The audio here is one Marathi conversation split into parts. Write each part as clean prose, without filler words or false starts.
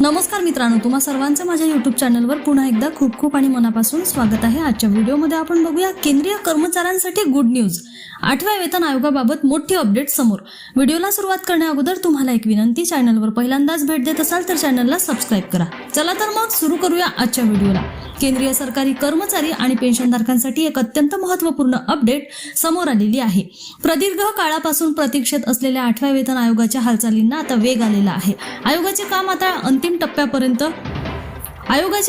नमस्कार मित्रांनो, तुम्हा सर्वांचं माझ्या YouTube चॅनलवर पुन्हा एकदा खूप खूप आणि मनापासून स्वागत आहे। आजच्या व्हिडिओमध्ये आपण बघूया केंद्रीय कर्मचाऱ्यांसाठी गुड न्यूज। 8व्या वेतन आयोगाबाबत मोठी अपडेट समोर। व्हिडिओला सुरुवात करण्याअगोदर तुम्हाला एक विनंती, चॅनलवर पहिल्यांदाच भेट देत असाल तर चॅनलला सबस्क्राइब करा। चला तर मग सुरू करूया आजच्या व्हिडिओला। केंद्रीय सरकारी कर्मचारी आणि पेन्शनधारकांसाठी एक अत्यंत महत्त्वपूर्ण अपडेट समोर आलेली आहे। प्रदीर्घ काळापासून प्रतीक्षेत असलेल्या 8व्या वेतन आयोगाच्या हालचालींना आता वेग आलेला आहे। आयोगाचे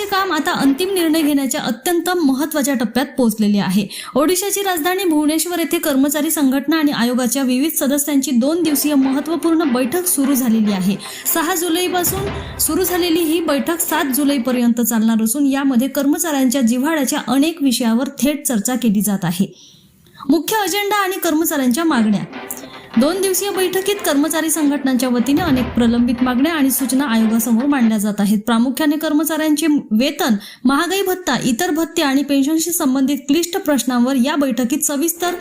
काम आता अंतिम निर्णय घेण्याच्या अत्यंत महत्त्वाच्या टप्प्यात पोहोचलेले आहे। ओडिशाची राजधानी भुवनेश्वर येथे कर्मचारी संघटना आणि आयोगाच्या विविध सदस्यांची 2 दिवसीय महत्त्वपूर्ण बैठक सुरू झालेली आहे। 6 जुलैपासून सुरू झालेली ही बैठक 7 जुलैपर्यंत चालणार असून यामध्ये कर्मचाऱ्यांच्या जिव्हाळ्याच्या अनेक विषयावर थेट चर्चा केली जात आहे। मुख्य अजेंडा आणि कर्मचाऱ्यांच्या मागण्या। 2 दिवसीय बैठकीत कर्मचारी संघटनांच्या वतीने अनेक प्रलंबित मागण्या आणि सूचना आयोगासमोर मांडल्या जात आहेत। प्रामुख्याने कर्मचाऱ्यांचे वेतन, महागाई भत्ता, इतर भत्ते आणि पेन्शनशी संबंधित क्लिष्ट प्रश्नांवर या बैठकीत सविस्तर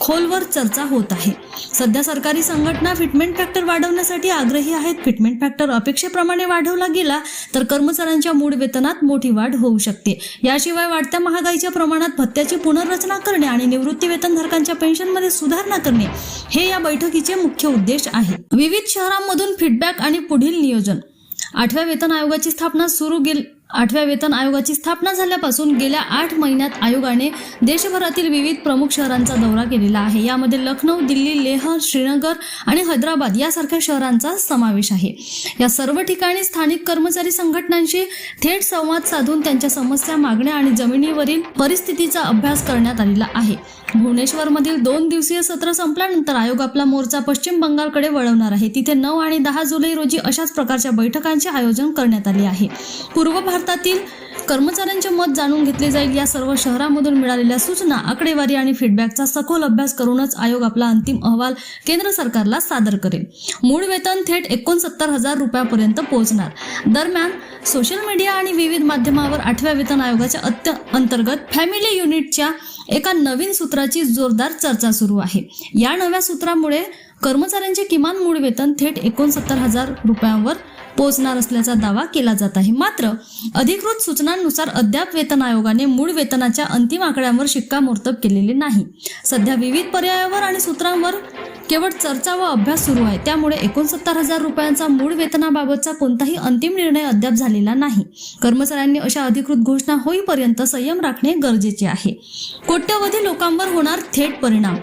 खोलवर चर्चा होत आहे। सध्या सरकारी संघटना फिटमेंट फॅक्टर वाढवण्यासाठी आग्रही आहेत। फिटमेंट फॅक्टर अपेक्षेप्रमाणे वाढवला गेला तर कर्मचाऱ्यांच्या मूळ वेतनात मोठी वाढ होऊ शकते। याशिवाय वाढत्या महागाईच्या प्रमाणात भत्त्याची पुनर्रचना करणे आणि निवृत्ती वेतनधारकांच्या पेन्शनमध्ये सुधारणा करणे हे या बैठकीचे मुख्य उद्देश आहे। विविध शहरांमधून फीडबॅक आणि पुढील नियोजन। 8व्या वेतन आयोगाची स्थापना झाल्यापासून गेल्या 8 महिन्यात आयोगाने देशभरातील विविध प्रमुख शहरांचा दौरा केलेला आहे। यामध्ये लखनौ, दिल्ली, लेह, श्रीनगर आणि हैदराबाद यासारख्या शहरांचा समावेश आहे। या सर्व ठिकाणी स्थानिक कर्मचारी संघटनांशी थेट संवाद साधून त्यांच्या समस्या, मागण्या आणि जमिनीवरील परिस्थितीचा अभ्यास करण्यात आलेला आहे। भुवनेश्वरमधील 2 दिवसीय सत्र संपल्यानंतर आयोग आपला मोर्चा पश्चिम बंगालकडे वळवणार आहे। तिथे 9 आणि 10 जुलै रोजी अशाच प्रकारच्या बैठकांचे आयोजन करण्यात आले आहे। पूर्व भारतातील कर्मचाऱ्यांचे मत जाणून घेतले जाईल। या सर्व शहरांमधून मिळालेल्या सूचना, आकडेवारी आणि फीडबॅकचा सखोल अभ्यास करूनच आयोग आपला अंतिम अहवाल केंद्र सरकारला सादर करेल। मूळ वेतन थेट 69,000 रुपयांपर्यंत पोहोचणार। दरम्यान सोशल मीडिया आणि विविध माध्यमांवर 8व्या वेतन आयोगाच्या अंतर्गत फॅमिली युनिटच्या एका नवीन सूत्राची जोरदार चर्चा सुरू आहे। या नव्या सूत्रामुळे कर्मचाऱ्यांचे किमान मूळ वेतन थेट 69,000 रुपयांवर पोहोचणार असल्याचा दावा केला जात आहे। मात्र अधिकृत सूचनांनुसार अद्याप वेतन आयोगाने मूळ वेतनाच्या अंतिम आकड्यांवर शिक्कामोर्तब केलेले नाही। सध्या विविध पर्यायावर आणि सूत्रांवर केवळ चर्चा व अभ्यास सुरू आहे। त्यामुळे 69,000 रुपयांचा मूळ वेतनाबाबतचा कोणताही अंतिम निर्णय अद्याप झालेला नाही। कर्मचाऱ्यांनी अशा अधिकृत घोषणा होईपर्यंत संयम राखणे गरजेचे आहे। कोट्यवधी लोकांवर होणार थेट परिणाम।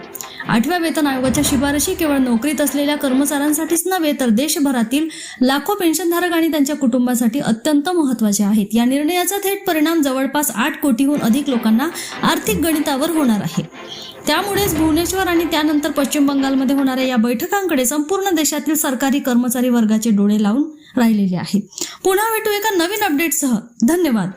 8व्या वेतन आयोगाच्या शिफारशी केवळ नोकरीत असलेल्या कर्मचाऱ्यांसाठीच नव्हे तर देशभरातील लाखो पेन्शनधारक आणि त्यांच्या कुटुंबासाठी अत्यंत महत्त्वाचे आहेत। या निर्णयाचा थेट परिणाम जवळपास 8 कोटीहून अधिक लोकांना आर्थिक गणितावर होणार आहे। त्यामुळेच भुवनेश्वर आणि त्यानंतर पश्चिम बंगालमध्ये होणाऱ्या या बैठकांकडे संपूर्ण देशातील सरकारी कर्मचारी वर्गाचे डोळे लावून राहिलेले आहेत। पुन्हा भेटू एका नवीन अपडेटसह। धन्यवाद।